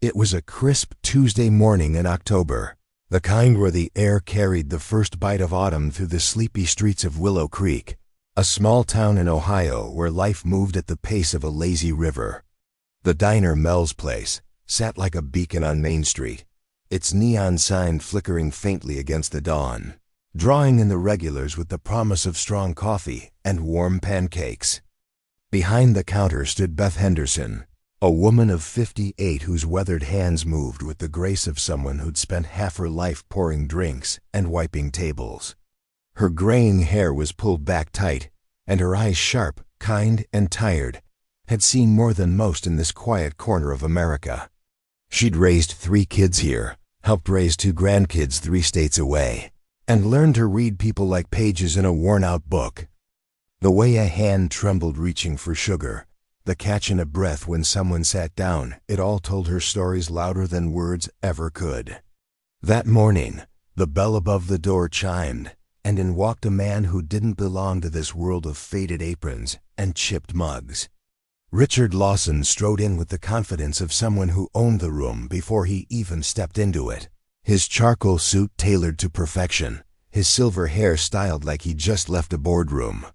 It was a crisp Tuesday morning in October, the kind where the air carried the first bite of autumn through the sleepy streets of Willow Creek, a small town in Ohio where life moved at the pace of a lazy river. The diner, Mel's Place, sat like a beacon on Main Street, its neon sign flickering faintly against the dawn, drawing in the regulars with the promise of strong coffee and warm pancakes. Behind the counter stood Beth Henderson, a woman of 58 whose weathered hands moved with the grace of someone who'd spent half her life pouring drinks and wiping tables. Her graying hair was pulled back tight, and her eyes sharp, kind, and tired, had seen more than most in this quiet corner of America. She'd raised 3 kids here, helped raise 2 grandkids 3 states away, and learned to read people like pages in a worn-out book. The way a hand trembled reaching for sugar, the catch in a breath when someone sat down, it all told her stories louder than words ever could. That morning, the bell above the door chimed, and in walked a man who didn't belong to this world of faded aprons and chipped mugs. Richard Lawson strode in with the confidence of someone who owned the room before he even stepped into it. His charcoal suit tailored to perfection, his silver hair styled like he'd just left a boardroom.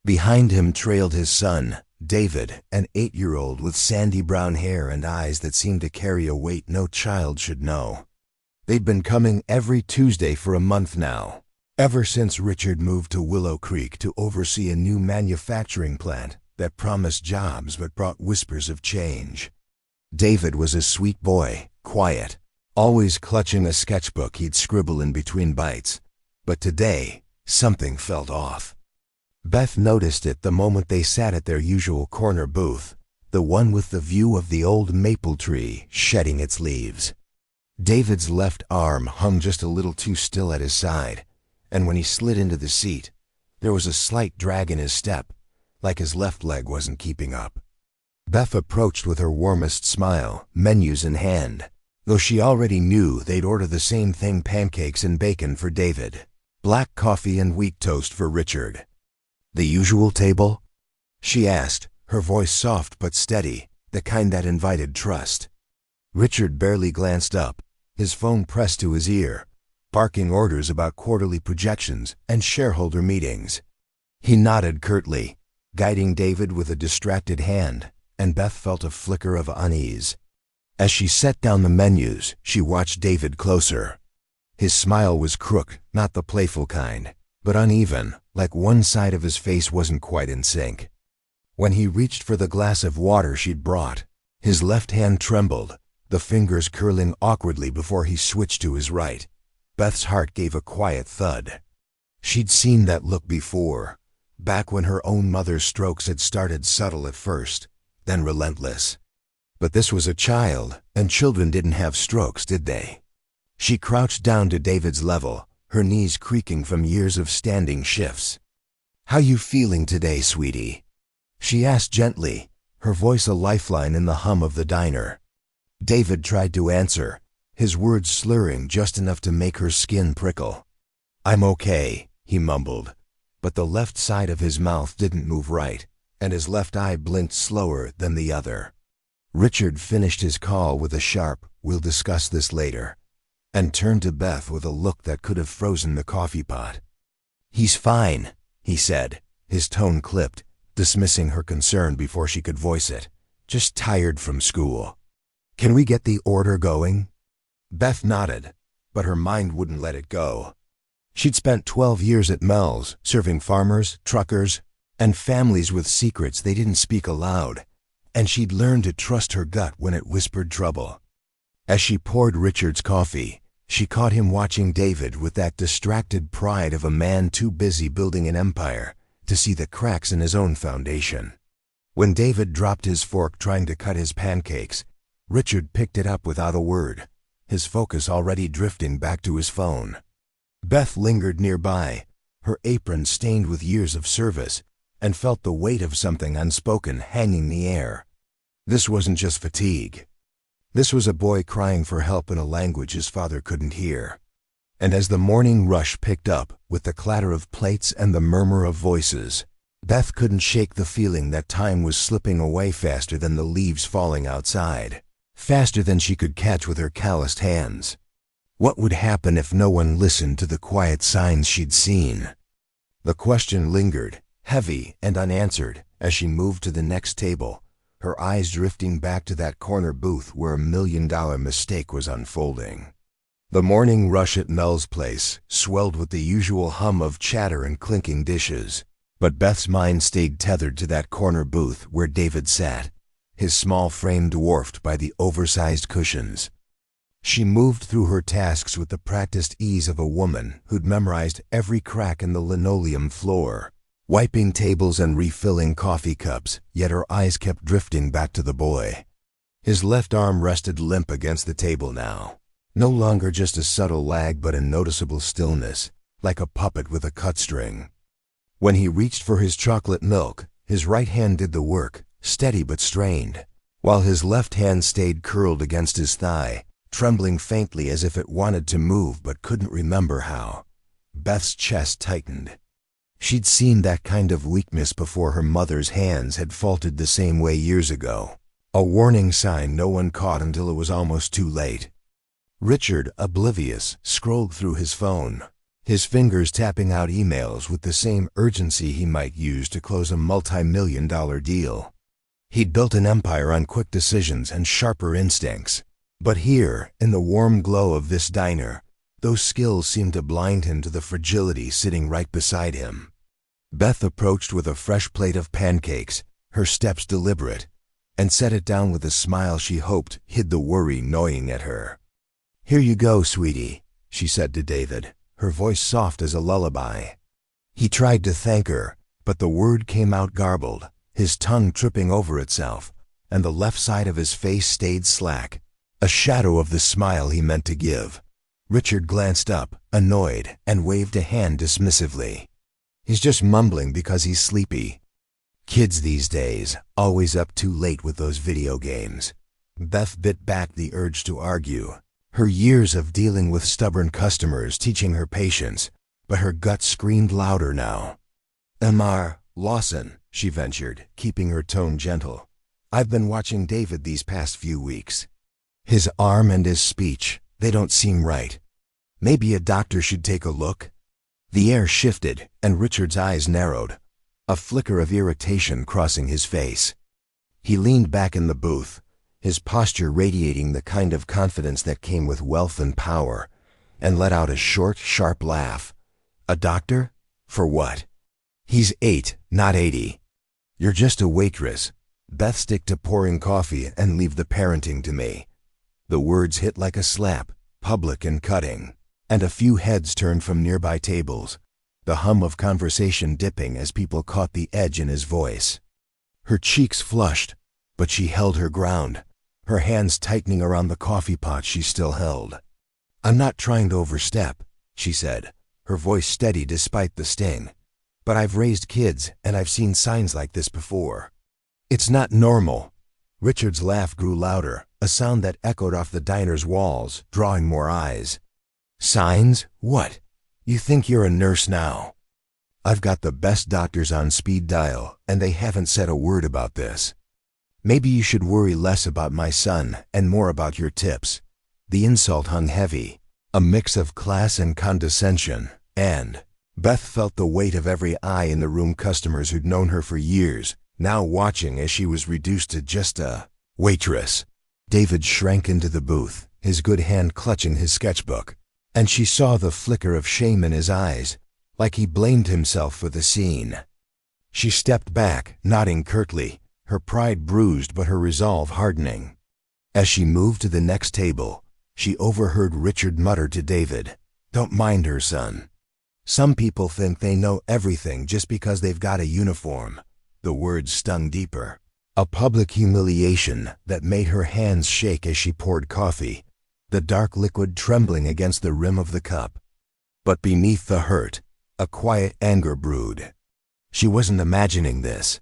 Behind him trailed his son, David, an 8-year-old with sandy brown hair and eyes that seemed to carry a weight no child should know. They'd been coming every Tuesday for a month now, ever since Richard moved to Willow Creek to oversee a new manufacturing plant that promised jobs but brought whispers of change. David was a sweet boy, quiet, always clutching a sketchbook he'd scribble in between bites. But today, something felt off. Beth noticed it the moment they sat at their usual corner booth, the one with the view of the old maple tree shedding its leaves. David's left arm hung just a little too still at his side, and when he slid into the seat, there was a slight drag in his step, like his left leg wasn't keeping up. Beth approached with her warmest smile, menus in hand, though she already knew they'd order the same thing: pancakes and bacon for David, black coffee and wheat toast for Richard. "The usual table?" she asked, her voice soft but steady, the kind that invited trust. Richard barely glanced up, his phone pressed to his ear, barking orders about quarterly projections and shareholder meetings. He nodded curtly, guiding David with a distracted hand, and Beth felt a flicker of unease. As she set down the menus, she watched David closer. His smile was crooked, not the playful kind, but uneven, like one side of his face wasn't quite in sync. When he reached for the glass of water she'd brought, his left hand trembled, the fingers curling awkwardly before he switched to his right. Beth's heart gave a quiet thud. She'd seen that look before, back when her own mother's strokes had started subtle at first, then relentless. But this was a child, and children didn't have strokes, did they? She crouched down to David's level, her knees creaking from years of standing shifts. "How you feeling today, sweetie?" she asked gently, her voice a lifeline in the hum of the diner. David tried to answer, his words slurring just enough to make her skin prickle. "I'm okay," he mumbled, but the left side of his mouth didn't move right, and his left eye blinked slower than the other. Richard finished his call with a sharp, "We'll discuss this later," and turned to Beth with a look that could have frozen the coffee pot. "He's fine," he said, his tone clipped, dismissing her concern before she could voice it. "Just tired from school. Can we get the order going?" Beth nodded, but her mind wouldn't let it go. She'd spent 12 years at Mel's, serving farmers, truckers, and families with secrets they didn't speak aloud, and she'd learned to trust her gut when it whispered trouble. As she poured Richard's coffee, she caught him watching David with that distracted pride of a man too busy building an empire to see the cracks in his own foundation. When David dropped his fork trying to cut his pancakes, Richard picked it up without a word, his focus already drifting back to his phone. Beth lingered nearby, her apron stained with years of service, and felt the weight of something unspoken hanging the air. This wasn't just fatigue. This was a boy crying for help in a language his father couldn't hear. And as the morning rush picked up, with the clatter of plates and the murmur of voices, Beth couldn't shake the feeling that time was slipping away faster than the leaves falling outside, faster than she could catch with her calloused hands. What would happen if no one listened to the quiet signs she'd seen? The question lingered, heavy and unanswered, as she moved to the next table, her eyes drifting back to that corner booth where a $1 million mistake was unfolding. The morning rush at Mel's place swelled with the usual hum of chatter and clinking dishes, but Beth's mind stayed tethered to that corner booth where David sat, his small frame dwarfed by the oversized cushions. She moved through her tasks with the practiced ease of a woman who'd memorized every crack in the linoleum floor, wiping tables and refilling coffee cups, yet her eyes kept drifting back to the boy. His left arm rested limp against the table now, no longer just a subtle lag but a noticeable stillness, like a puppet with a cut string. When he reached for his chocolate milk, his right hand did the work, steady but strained, while his left hand stayed curled against his thigh, trembling faintly as if it wanted to move but couldn't remember how. Beth's chest tightened. She'd seen that kind of weakness before. Her mother's hands had faltered the same way years ago, a warning sign no one caught until it was almost too late. Richard, oblivious, scrolled through his phone, his fingers tapping out emails with the same urgency he might use to close a multi-million-dollar deal. He'd built an empire on quick decisions and sharper instincts, but here, in the warm glow of this diner, those skills seemed to blind him to the fragility sitting right beside him. Beth approached with a fresh plate of pancakes, her steps deliberate, and set it down with a smile she hoped hid the worry gnawing at her. "Here you go, sweetie," she said to David, her voice soft as a lullaby. He tried to thank her, but the word came out garbled, his tongue tripping over itself, and the left side of his face stayed slack, a shadow of the smile he meant to give. Richard glanced up, annoyed, and waved a hand dismissively. "He's just mumbling because he's sleepy. Kids these days, always up too late with those video games." Beth bit back the urge to argue, her years of dealing with stubborn customers teaching her patience, but her gut screamed louder now. Lawson, she ventured, keeping her tone gentle. "I've been watching David these past few weeks. His arm and his speech, they don't seem right. Maybe a doctor should take a look." The air shifted, and Richard's eyes narrowed, a flicker of irritation crossing his face. He leaned back in the booth, his posture radiating the kind of confidence that came with wealth and power, and let out a short, sharp laugh. "A doctor? For what? He's 8, not 80. You're just a waitress. Beth, stick to pouring coffee and leave the parenting to me." The words hit like a slap, public and cutting, and a few heads turned from nearby tables, the hum of conversation dipping as people caught the edge in his voice. Her cheeks flushed, but she held her ground, her hands tightening around the coffee pot she still held. "I'm not trying to overstep," she said, her voice steady despite the sting. "But I've raised kids, and I've seen signs like this before. It's not normal." Richard's laugh grew louder, a sound that echoed off the diner's walls, drawing more eyes. "Signs? What? You think you're a nurse now?" "I've got the best doctors on speed dial, and they haven't said a word about this. Maybe you should worry less about my son and more about your tips." The insult hung heavy, a mix of class and condescension, and Beth felt the weight of every eye in the room, customers who'd known her for years, now watching as she was reduced to just a waitress. David shrank into the booth, his good hand clutching his sketchbook, and she saw the flicker of shame in his eyes, like he blamed himself for the scene. She stepped back, nodding curtly, her pride bruised but her resolve hardening. As she moved to the next table, she overheard Richard mutter to David, "Don't mind her, son. Some people think they know everything just because they've got a uniform." The words stung deeper, a public humiliation that made her hands shake as she poured coffee, the dark liquid trembling against the rim of the cup. But beneath the hurt, a quiet anger brewed. She wasn't imagining this.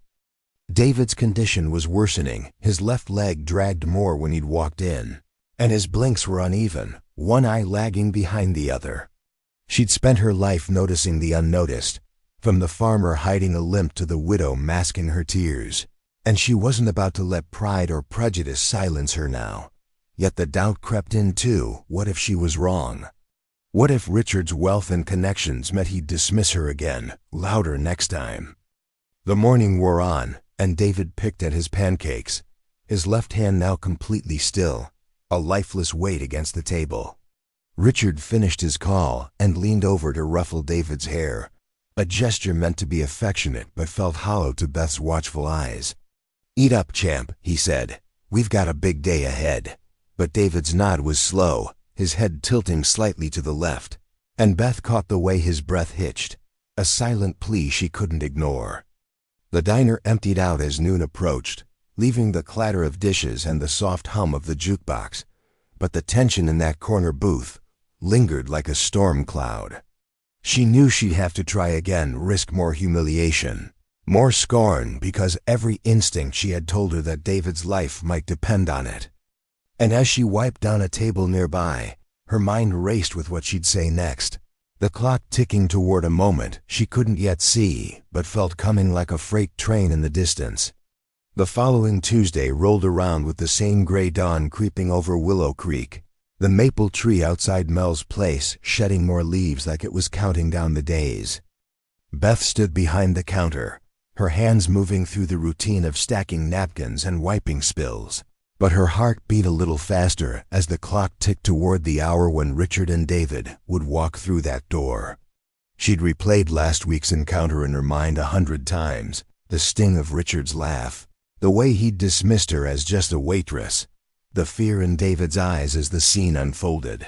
David's condition was worsening, his left leg dragged more when he'd walked in, and his blinks were uneven, one eye lagging behind the other. She'd spent her life noticing the unnoticed, from the farmer hiding a limp to the widow masking her tears, and she wasn't about to let pride or prejudice silence her now. Yet the doubt crept in too. What if she was wrong? What if Richard's wealth and connections meant he'd dismiss her again, louder next time? The morning wore on, and David picked at his pancakes, his left hand now completely still, a lifeless weight against the table. Richard finished his call and leaned over to ruffle David's hair, a gesture meant to be affectionate but felt hollow to Beth's watchful eyes. "Eat up, champ," he said. "We've got a big day ahead." But David's nod was slow, his head tilting slightly to the left, and Beth caught the way his breath hitched, a silent plea she couldn't ignore. The diner emptied out as noon approached, leaving the clatter of dishes and the soft hum of the jukebox, but the tension in that corner booth lingered like a storm cloud. She knew she'd have to try again, risk more humiliation, more scorn, because every instinct she had told her that David's life might depend on it. And as she wiped down a table nearby, her mind raced with what she'd say next, the clock ticking toward a moment she couldn't yet see but felt coming like a freight train in the distance. The following Tuesday rolled around with the same gray dawn creeping over Willow Creek, the maple tree outside Mel's place shedding more leaves like it was counting down the days. Beth stood behind the counter, her hands moving through the routine of stacking napkins and wiping spills. But her heart beat a little faster as the clock ticked toward the hour when Richard and David would walk through that door. She'd replayed last week's encounter in her mind 100 times, the sting of Richard's laugh, the way he'd dismissed her as just a waitress, the fear in David's eyes as the scene unfolded.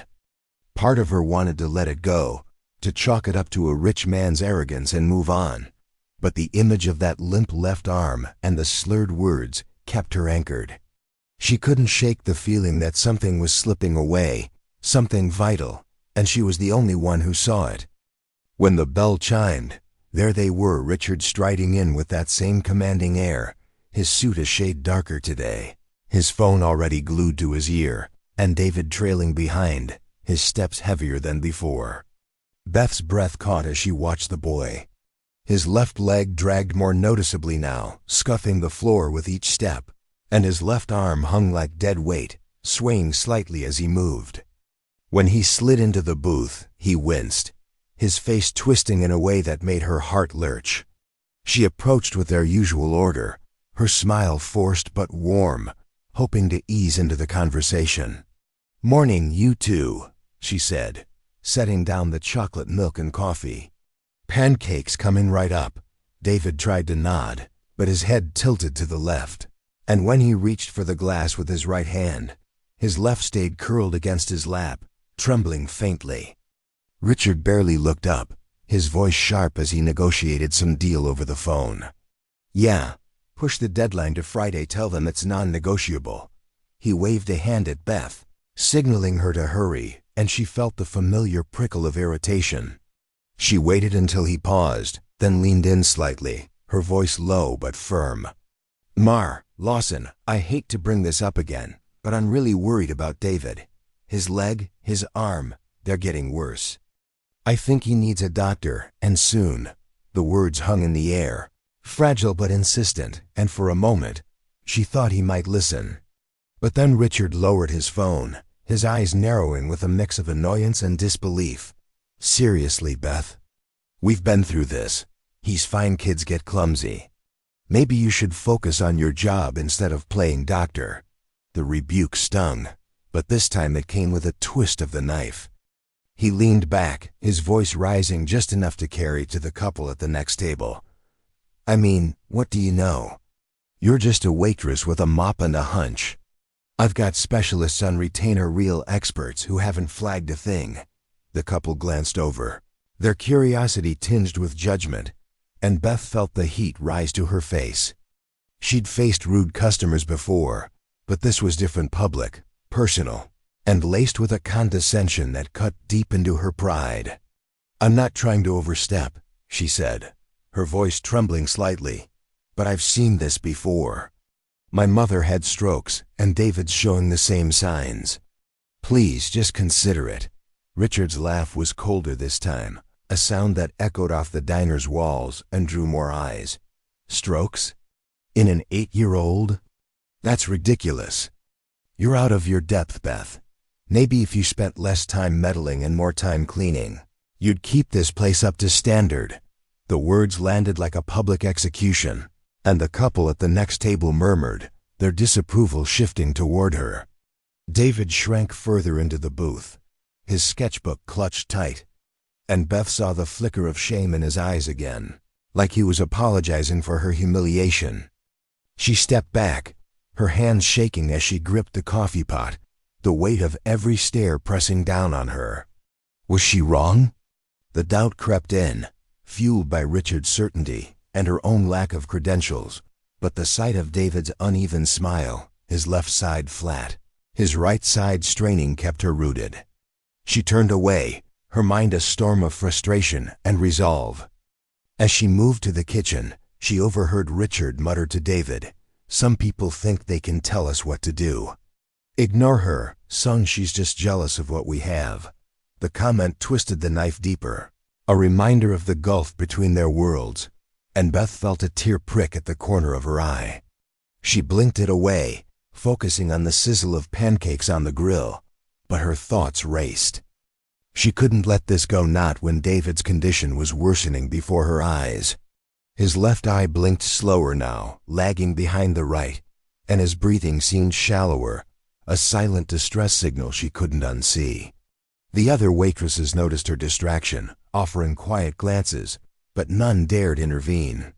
Part of her wanted to let it go, to chalk it up to a rich man's arrogance and move on, but the image of that limp left arm and the slurred words kept her anchored. She couldn't shake the feeling that something was slipping away, something vital, and she was the only one who saw it. When the bell chimed, there they were, Richard striding in with that same commanding air, his suit a shade darker today, his phone already glued to his ear, and David trailing behind, his steps heavier than before. Beth's breath caught as she watched the boy. His left leg dragged more noticeably now, scuffing the floor with each step, and his left arm hung like dead weight, swaying slightly as he moved. When he slid into the booth, he winced, his face twisting in a way that made her heart lurch. She approached with their usual order, her smile forced but warm, hoping to ease into the conversation. "Morning, you two," she said, setting down the chocolate milk and coffee. "Pancakes coming right up." David tried to nod, but his head tilted to the left. And when he reached for the glass with his right hand, his left stayed curled against his lap, trembling faintly. Richard barely looked up, his voice sharp as he negotiated some deal over the phone. "Yeah, push the deadline to Friday, tell them it's non-negotiable." He waved a hand at Beth, signaling her to hurry, and she felt the familiar prickle of irritation. She waited until he paused, then leaned in slightly, her voice low but firm. Lawson, I hate to bring this up again, but I'm really worried about David. His leg, his arm, they're getting worse. I think he needs a doctor, and soon." The words hung in the air, fragile but insistent, and for a moment, she thought he might listen. But then Richard lowered his phone, his eyes narrowing with a mix of annoyance and disbelief. "Seriously, Beth? We've been through this. He's fine, kids get clumsy. Maybe you should focus on your job instead of playing doctor." The rebuke stung, but this time it came with a twist of the knife. He leaned back, his voice rising just enough to carry to the couple at the next table. "I mean, what do you know? You're just a waitress with a mop and a hunch. I've got specialists on retainer, real experts who haven't flagged a thing." The couple glanced over, their curiosity tinged with judgment, and Beth felt the heat rise to her face. She'd faced rude customers before, but this was different, public, personal, and laced with a condescension that cut deep into her pride. "I'm not trying to overstep," she said, her voice trembling slightly, "but I've seen this before. My mother had strokes, and David's showing the same signs. Please just consider it." Richard's laugh was colder this time, a sound that echoed off the diner's walls and drew more eyes. "Strokes? In an 8-year-old? That's ridiculous." "You're out of your depth, Beth. Maybe if you spent less time meddling and more time cleaning, you'd keep this place up to standard." The words landed like a public execution, and the couple at the next table murmured, their disapproval shifting toward her. David shrank further into the booth, his sketchbook clutched tight, and Beth saw the flicker of shame in his eyes again, like he was apologizing for her humiliation. She stepped back, her hands shaking as she gripped the coffee pot, the weight of every stare pressing down on her. Was she wrong? The doubt crept in, fueled by Richard's certainty and her own lack of credentials, but the sight of David's uneven smile, his left side flat, his right side straining, kept her rooted. She turned away, her mind a storm of frustration and resolve. As she moved to the kitchen, she overheard Richard mutter to David, "Some people think they can tell us what to do. Ignore her, son, she's just jealous of what we have." The comment twisted the knife deeper, a reminder of the gulf between their worlds, and Beth felt a tear prick at the corner of her eye. She blinked it away, focusing on the sizzle of pancakes on the grill, but her thoughts raced. She couldn't let this go, not when David's condition was worsening before her eyes. His left eye blinked slower now, lagging behind the right, and his breathing seemed shallower, a silent distress signal she couldn't unsee. The other waitresses noticed her distraction, offering quiet glances, but none dared intervene.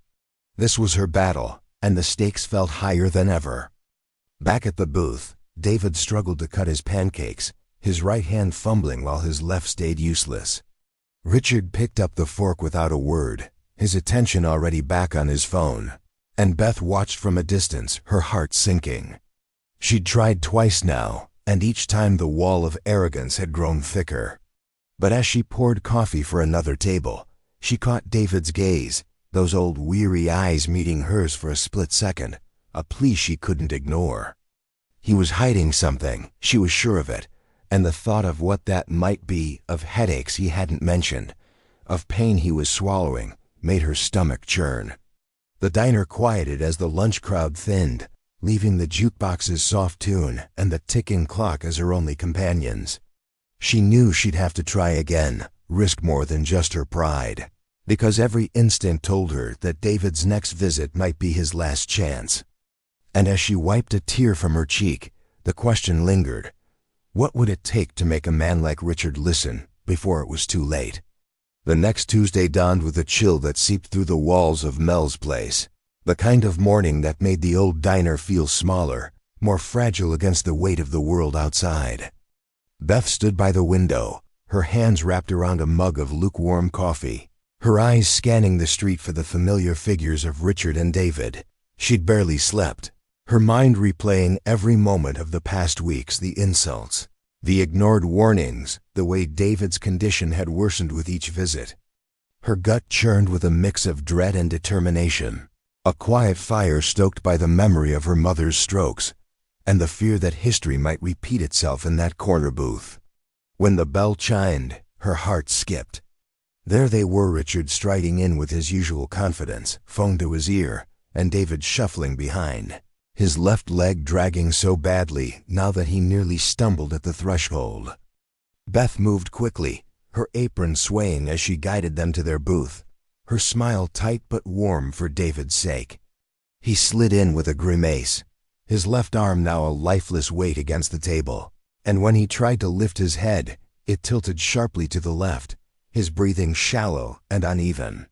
This was her battle, and the stakes felt higher than ever. Back at the booth, David struggled to cut his pancakes, his right hand fumbling while his left stayed useless. Richard picked up the fork without a word, his attention already back on his phone, and Beth watched from a distance, her heart sinking. She'd tried twice now, and each time the wall of arrogance had grown thicker. But as she poured coffee for another table, she caught David's gaze, those old weary eyes meeting hers for a split second, a plea she couldn't ignore. He was hiding something, she was sure of it, and the thought of what that might be, of headaches he hadn't mentioned, of pain he was swallowing, made her stomach churn. The diner quieted as the lunch crowd thinned, leaving the jukebox's soft tune and the ticking clock as her only companions. She knew she'd have to try again, risk more than just her pride, because every instinct told her that David's next visit might be his last chance. And as she wiped a tear from her cheek, the question lingered. What would it take to make a man like Richard listen before it was too late? The next Tuesday dawned with a chill that seeped through the walls of Mel's place, the kind of morning that made the old diner feel smaller, more fragile against the weight of the world outside. Beth stood by the window, her hands wrapped around a mug of lukewarm coffee, her eyes scanning the street for the familiar figures of Richard and David. She'd barely slept, her mind replaying every moment of the past weeks, the insults, the ignored warnings, the way David's condition had worsened with each visit. Her gut churned with a mix of dread and determination, a quiet fire stoked by the memory of her mother's strokes, and the fear that history might repeat itself in that corner booth. When the bell chimed, her heart skipped. There they were, Richard striding in with his usual confidence, phone to his ear, and David shuffling behind, his left leg dragging so badly now that he nearly stumbled at the threshold. Beth moved quickly, her apron swaying as she guided them to their booth, her smile tight but warm for David's sake. He slid in with a grimace, his left arm now a lifeless weight against the table, and when he tried to lift his head, it tilted sharply to the left, his breathing shallow and uneven.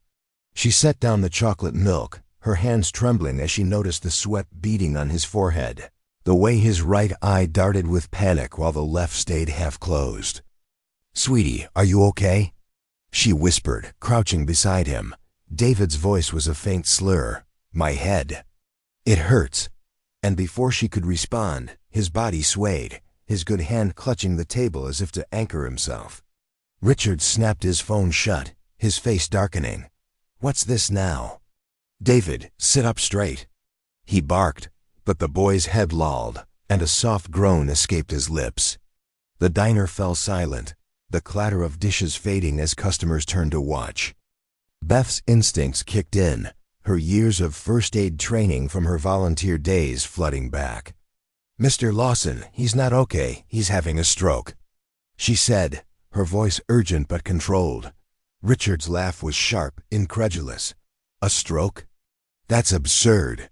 She set down the chocolate milk, her hands trembling as she noticed the sweat beading on his forehead, the way his right eye darted with panic while the left stayed half closed. "Sweetie, are you okay?" she whispered, crouching beside him. David's voice was a faint slur. "My head. It hurts." And before she could respond, his body swayed, his good hand clutching the table as if to anchor himself. Richard snapped his phone shut, his face darkening. "What's this now?" "David, sit up straight," he barked, but the boy's head lolled, and a soft groan escaped his lips. The diner fell silent, the clatter of dishes fading as customers turned to watch. Beth's instincts kicked in, her years of first aid training from her volunteer days flooding back. "Mr. Lawson, he's not okay. He's having a stroke," she said, her voice urgent but controlled. Richard's laugh was sharp, incredulous. "A stroke? That's absurd.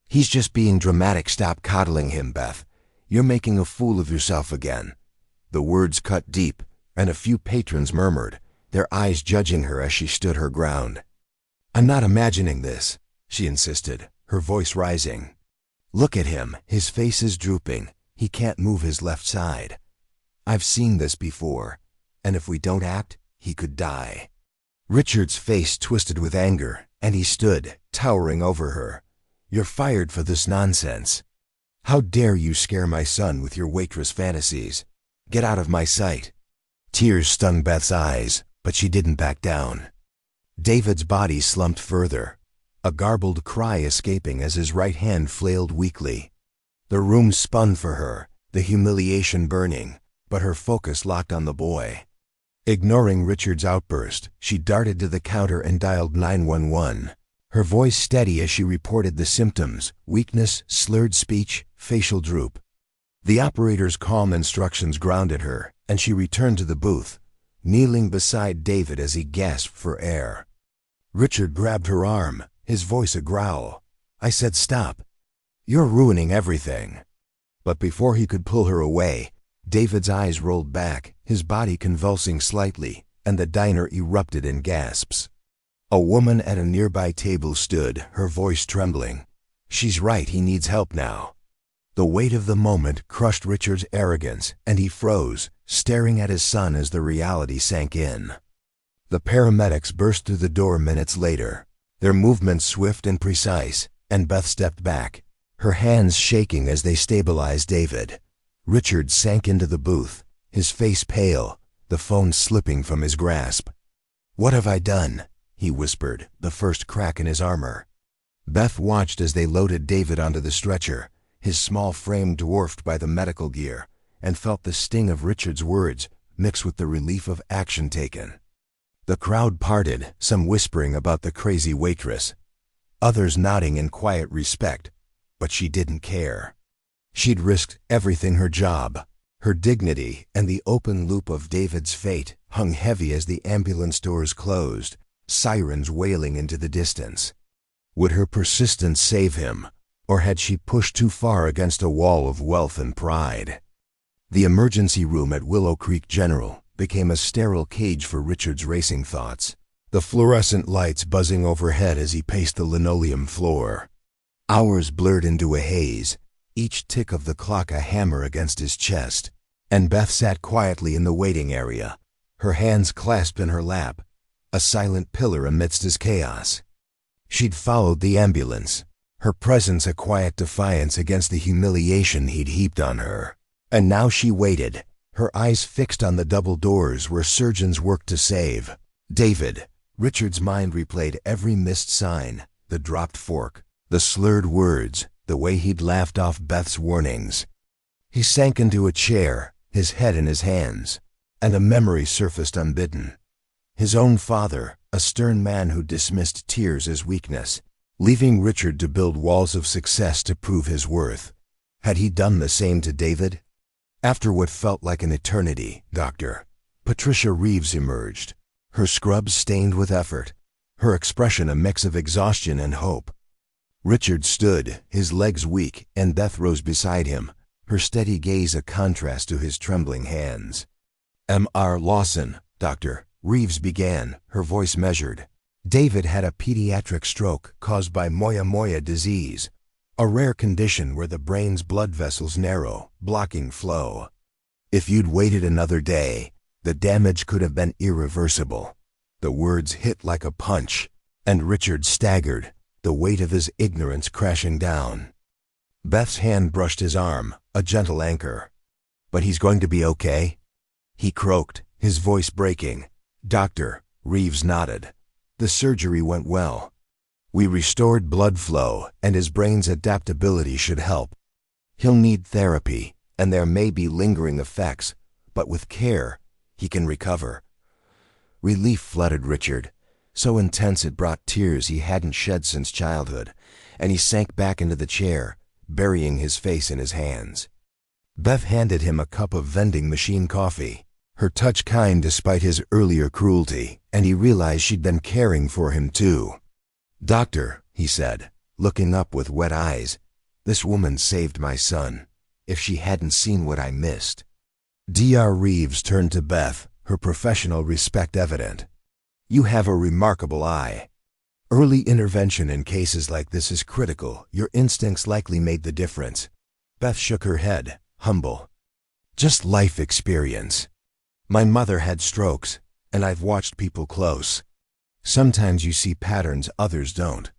He's just being dramatic. Stop coddling him, Beth. You're making a fool of yourself again." The words cut deep, and a few patrons murmured, their eyes judging her as she stood her ground. "I'm not imagining this," she insisted, her voice rising. "Look at him. His face is drooping. He can't move his left side. I've seen this before, and if we don't act, he could die." Richard's face twisted with anger, and he stood, towering over her. "You're fired for this nonsense. How dare you scare my son with your waitress fantasies? Get out of my sight." Tears stung Beth's eyes, but she didn't back down. David's body slumped further, a garbled cry escaping as his right hand flailed weakly. The room spun for her, the humiliation burning, but her focus locked on the boy. Ignoring Richard's outburst, she darted to the counter and dialed 911, her voice steady as she reported the symptoms: weakness, slurred speech, facial droop. The operator's calm instructions grounded her, and she returned to the booth, kneeling beside David as he gasped for air. Richard grabbed her arm, his voice a growl. "I said stop. You're ruining everything." But before he could pull her away, David's eyes rolled back, his body convulsing slightly, and the diner erupted in gasps. A woman at a nearby table stood, her voice trembling. "She's right, he needs help now." The weight of the moment crushed Richard's arrogance, and he froze, staring at his son as the reality sank in. The paramedics burst through the door minutes later, their movements swift and precise, and Beth stepped back, her hands shaking as they stabilized David. Richard sank into the booth, his face pale, the phone slipping from his grasp. "What have I done?" he whispered, the first crack in his armor. Beth watched as they loaded David onto the stretcher, his small frame dwarfed by the medical gear, and felt the sting of Richard's words mixed with the relief of action taken. The crowd parted, some whispering about the crazy waitress, others nodding in quiet respect, but she didn't care. She'd risked everything: her job, her dignity, and the open loop of David's fate hung heavy as the ambulance doors closed, sirens wailing into the distance. Would her persistence save him, or had she pushed too far against a wall of wealth and pride? The emergency room at Willow Creek General became a sterile cage for Richard's racing thoughts, the fluorescent lights buzzing overhead as he paced the linoleum floor. Hours blurred into a haze, each tick of the clock a hammer against his chest, and Beth sat quietly in the waiting area, her hands clasped in her lap, a silent pillar amidst his chaos. She'd followed the ambulance, her presence a quiet defiance against the humiliation he'd heaped on her. And now she waited, her eyes fixed on the double doors where surgeons worked to save David. Richard's mind replayed every missed sign, the dropped fork, the slurred words, the way he'd laughed off Beth's warnings. He sank into a chair, his head in his hands, and a memory surfaced unbidden. His own father, a stern man who dismissed tears as weakness, leaving Richard to build walls of success to prove his worth. Had he done the same to David? After what felt like an eternity, Dr. Patricia Reeves emerged, her scrubs stained with effort, her expression a mix of exhaustion and hope. Richard stood, his legs weak, and Beth rose beside him, her steady gaze a contrast to his trembling hands. "M.R. Lawson, Dr. Reeves began, her voice measured. "David had a pediatric stroke caused by moya disease, a rare condition where the brain's blood vessels narrow, blocking flow. If you'd waited another day, the damage could have been irreversible." The words hit like a punch, and Richard staggered, the weight of his ignorance crashing down. Beth's hand brushed his arm, a gentle anchor. "But he's going to be okay?" he croaked, his voice breaking. "Doctor," Reeves nodded. "The surgery went well. We restored blood flow, and his brain's adaptability should help. He'll need therapy, and there may be lingering effects, but with care, he can recover." Relief flooded Richard, so intense it brought tears he hadn't shed since childhood, and he sank back into the chair, burying his face in his hands. Beth handed him a cup of vending machine coffee, her touch kind despite his earlier cruelty, and he realized she'd been caring for him too. "Doctor," he said, looking up with wet eyes, "this woman saved my son. If she hadn't seen what I missed." Dr. Reeves turned to Beth, her professional respect evident. "You have a remarkable eye. Early intervention in cases like this is critical. Your instincts likely made the difference." Beth shook her head, humble. "Just life experience. My mother had strokes, and I've watched people close. Sometimes you see patterns others don't.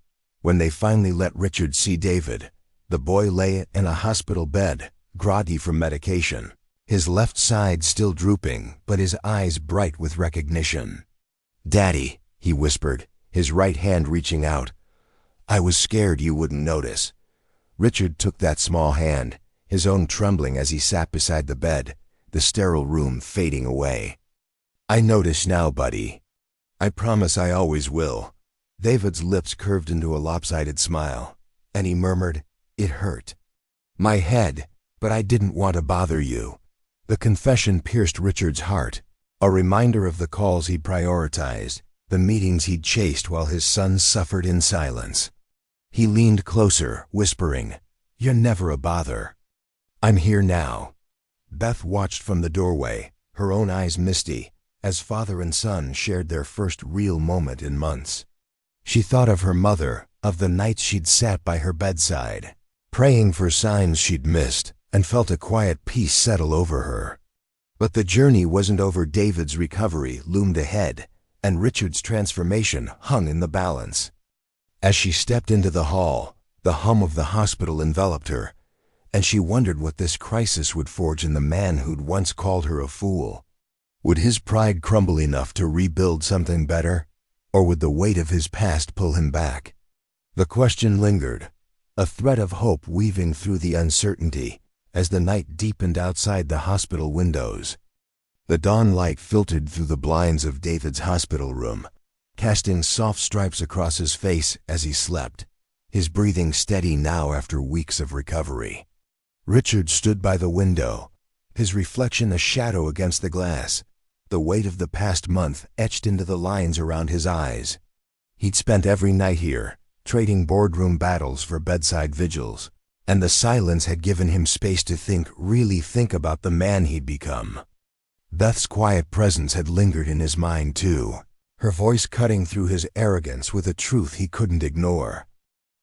When they finally let Richard see David, the boy lay in a hospital bed, groggy from medication, his left side still drooping, but his eyes bright with recognition. "Daddy," he whispered, his right hand reaching out. "I was scared you wouldn't notice." Richard took that small hand, his own trembling as he sat beside the bed, the sterile room fading away. "I notice now, buddy. I promise I always will." David's lips curved into a lopsided smile, and he murmured, "It hurt. My head, but I didn't want to bother you." The confession pierced Richard's heart, a reminder of the calls he'd prioritized, the meetings he'd chased while his son suffered in silence. He leaned closer, whispering, "You're never a bother. I'm here now." Beth watched from the doorway, her own eyes misty, as father and son shared their first real moment in months. She thought of her mother, of the nights she'd sat by her bedside, praying for signs she'd missed, and felt a quiet peace settle over her. But the journey wasn't over. David's recovery loomed ahead, and Richard's transformation hung in the balance. As she stepped into the hall, the hum of the hospital enveloped her, and she wondered what this crisis would forge in the man who'd once called her a fool. Would his pride crumble enough to rebuild something better, or would the weight of his past pull him back? The question lingered, a thread of hope weaving through the uncertainty as the night deepened outside the hospital windows. The dawn light filtered through the blinds of David's hospital room, casting soft stripes across his face as he slept, his breathing steady now after weeks of recovery. Richard stood by the window, his reflection a shadow against the glass, the weight of the past month etched into the lines around his eyes. He'd spent every night here, trading boardroom battles for bedside vigils, and the silence had given him space to think, really think about the man he'd become. Beth's quiet presence had lingered in his mind too, her voice cutting through his arrogance with a truth he couldn't ignore.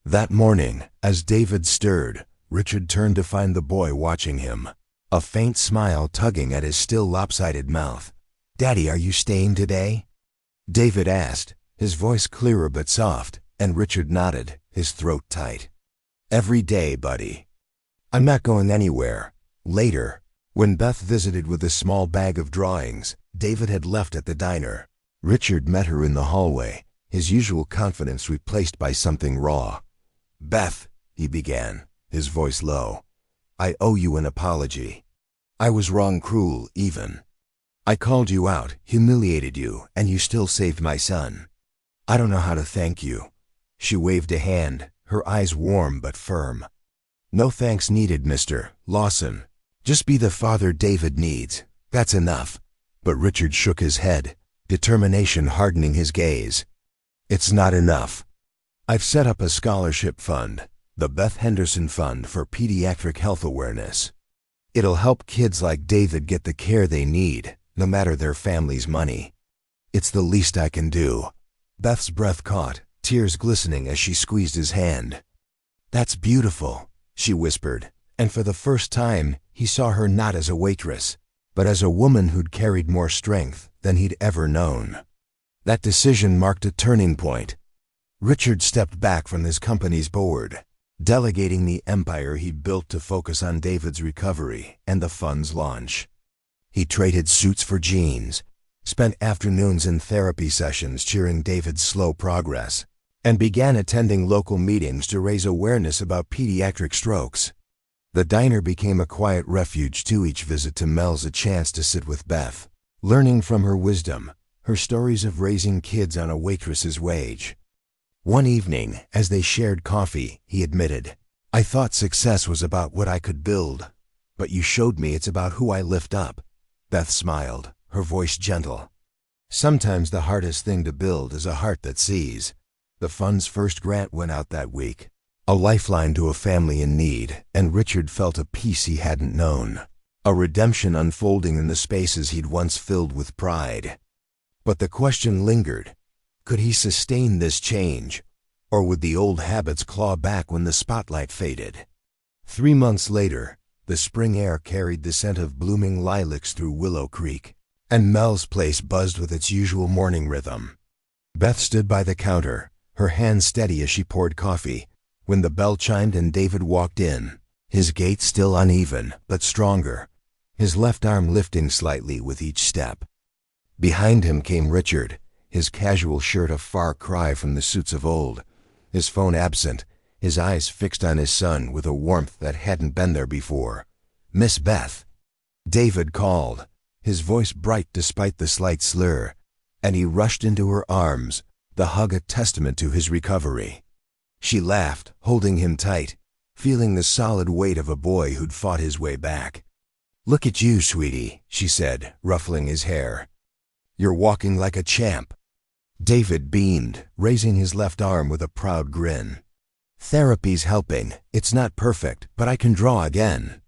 That morning, as David stirred, Richard turned to find the boy watching him, a faint smile tugging at his still lopsided mouth. "Daddy, are you staying today?" David asked, his voice clearer but soft, and Richard nodded, his throat tight. "Every day, buddy. I'm not going anywhere." Later, when Beth visited with a small bag of drawings David had left at the diner, Richard met her in the hallway, his usual confidence replaced by something raw. "Beth," he began, his voice low, "I owe you an apology. I was wrong, cruel, even. I called you out, humiliated you, and you still saved my son. I don't know how to thank you." She waved a hand, her eyes warm but firm. "No thanks needed, Mr. Lawson. Just be the father David needs. That's enough." But Richard shook his head, determination hardening his gaze. "It's not enough. I've set up a scholarship fund, the Beth Henderson Fund for Pediatric Health Awareness. It'll help kids like David get the care they need, no matter their family's money. It's the least I can do." Beth's breath caught, tears glistening as she squeezed his hand. "That's beautiful," she whispered, and for the first time he saw her not as a waitress, but as a woman who'd carried more strength than he'd ever known. That decision marked a turning point. Richard stepped back from his company's board, delegating the empire he'd built to focus on David's recovery and the fund's launch. He traded suits for jeans, spent afternoons in therapy sessions cheering David's slow progress, and began attending local meetings to raise awareness about pediatric strokes. The diner became a quiet refuge too, each visit to Mel's a chance to sit with Beth, learning from her wisdom, her stories of raising kids on a waitress's wage. One evening, as they shared coffee, he admitted, I thought success was about what I could build, but you showed me it's about who I lift up." Beth smiled, her voice gentle. "Sometimes the hardest thing to build is a heart that sees." The fund's first grant went out that week, a lifeline to a family in need, and Richard felt a peace he hadn't known, a redemption unfolding in the spaces he'd once filled with pride. But the question lingered. Could he sustain this change, or would the old habits claw back when the spotlight faded? 3 months later, the spring air carried the scent of blooming lilacs through Willow Creek, and Mel's place buzzed with its usual morning rhythm. Beth stood by the counter, her hand steady as she poured coffee, when the bell chimed and David walked in, his gait still uneven but stronger, his left arm lifting slightly with each step. Behind him came Richard, his casual shirt a far cry from the suits of old, his phone absent, his eyes fixed on his son with a warmth that hadn't been there before. "Miss Beth." David called, his voice bright despite the slight slur, and he rushed into her arms, the hug a testament to his recovery. She laughed, holding him tight, feeling the solid weight of a boy who'd fought his way back. "Look at you, sweetie," she said, ruffling his hair. "You're walking like a champ." David beamed, raising his left arm with a proud grin. "Therapy's helping. It's not perfect, but I can draw again."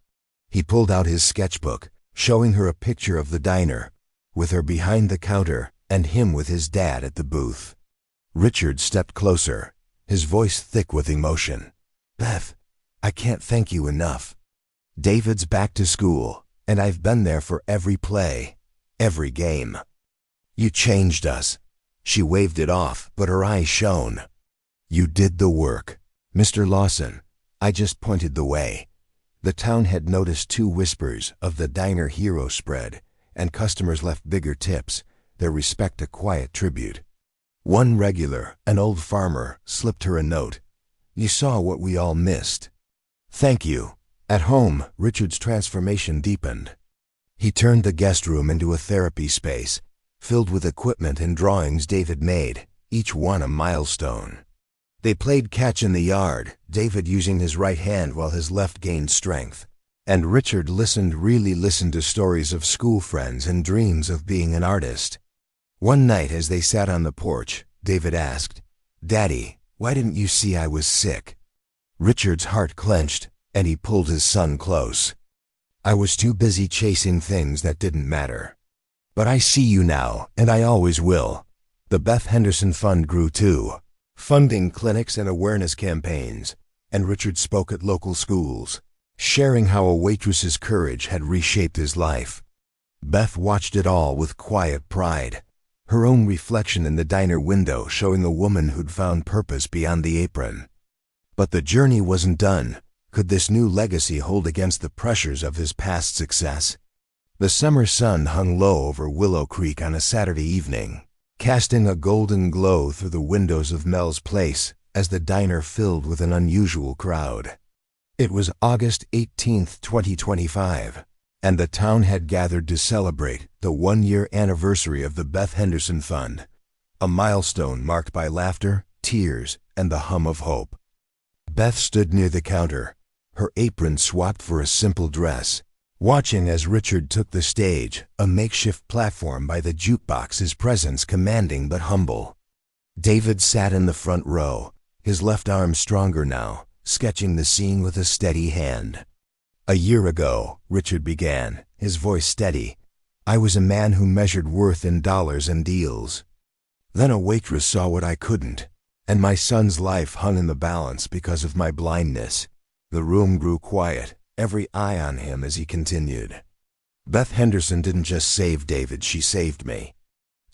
He pulled out his sketchbook, showing her a picture of the diner, with her behind the counter and him with his dad at the booth. Richard stepped closer, his voice thick with emotion. "Beth, I can't thank you enough. David's back to school, and I've been there for every play, every game. You changed us." She waved it off, but her eyes shone. "You did the work. Mr. Lawson, I just pointed the way." The town had noticed 2 whispers of the diner hero spread, and customers left bigger tips, their respect a quiet tribute. One regular, an old farmer, slipped her a note. "You saw what we all missed." "Thank you." At home, Richard's transformation deepened. He turned the guest room into a therapy space, filled with equipment and drawings David made, each one a milestone. They played catch in the yard, David using his right hand while his left gained strength. And Richard really listened to stories of school friends and dreams of being an artist. One night as they sat on the porch, David asked, "Daddy, why didn't you see I was sick?" Richard's heart clenched, and he pulled his son close. "I was too busy chasing things that didn't matter. But I see you now, and I always will." The Beth Henderson Fund grew too, funding clinics and awareness campaigns, and Richard spoke at local schools, sharing how a waitress's courage had reshaped his life. Beth watched it all with quiet pride, her own reflection in the diner window showing a woman who'd found purpose beyond the apron. But the journey wasn't done. Could this new legacy hold against the pressures of his past success? The summer sun hung low over Willow Creek on a Saturday evening, casting a golden glow through the windows of Mel's place as the diner filled with an unusual crowd. It was August 18th, 2025, and the town had gathered to celebrate the 1-year anniversary of the Beth Henderson Fund, a milestone marked by laughter, tears, and the hum of hope. Beth stood near the counter, her apron swapped for a simple dress, watching as Richard took the stage, a makeshift platform by the jukebox, his presence commanding but humble. David sat in the front row, his left arm stronger now, sketching the scene with a steady hand. "A year ago," Richard began, his voice steady, "I was a man who measured worth in dollars and deals. Then a waitress saw what I couldn't, and my son's life hung in the balance because of my blindness." The room grew quiet, every eye on him as he continued. "Beth Henderson didn't just save David, she saved me.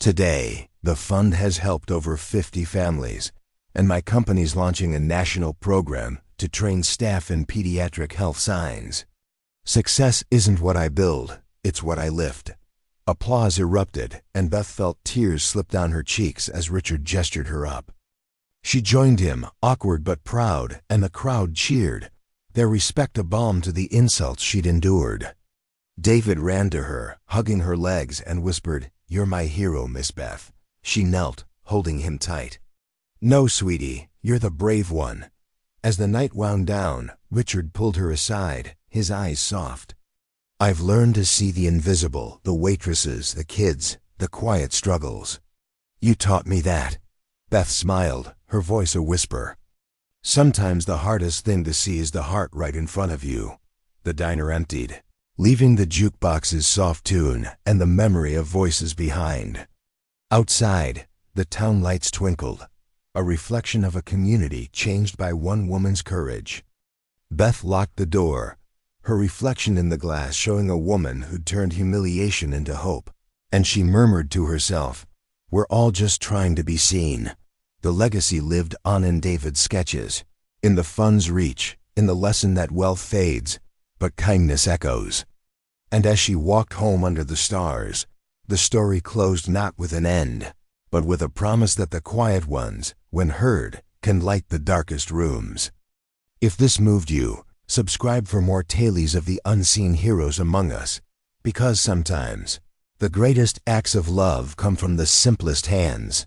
Today, the fund has helped over 50 families, and my company's launching a national program to train staff in pediatric health science. Success isn't what I build, it's what I lift." Applause erupted, and Beth felt tears slip down her cheeks as Richard gestured her up. She joined him, awkward but proud, and the crowd cheered, their respect a balm to the insults she'd endured. David ran to her, hugging her legs, and whispered, "You're my hero, Miss Beth." She knelt, holding him tight. "No, sweetie, you're the brave one. As the night wound down, Richard pulled her aside, his eyes soft. "I've learned to see the invisible, the waitresses, the kids, the quiet struggles. You taught me that." Beth smiled, her voice a whisper. "Sometimes the hardest thing to see is the heart right in front of you." The diner emptied, leaving the jukebox's soft tune and the memory of voices behind. Outside, the town lights twinkled, a reflection of a community changed by one woman's courage. Beth locked the door, her reflection in the glass showing a woman who'd turned humiliation into hope. And she murmured to herself, "We're all just trying to be seen." The legacy lived on in David's sketches, in the fun's reach, in the lesson that wealth fades, but kindness echoes. And as she walked home under the stars, the story closed not with an end, but with a promise that the quiet ones, when heard, can light the darkest rooms. If this moved you, subscribe for more tales of the unseen heroes among us, because sometimes the greatest acts of love come from the simplest hands.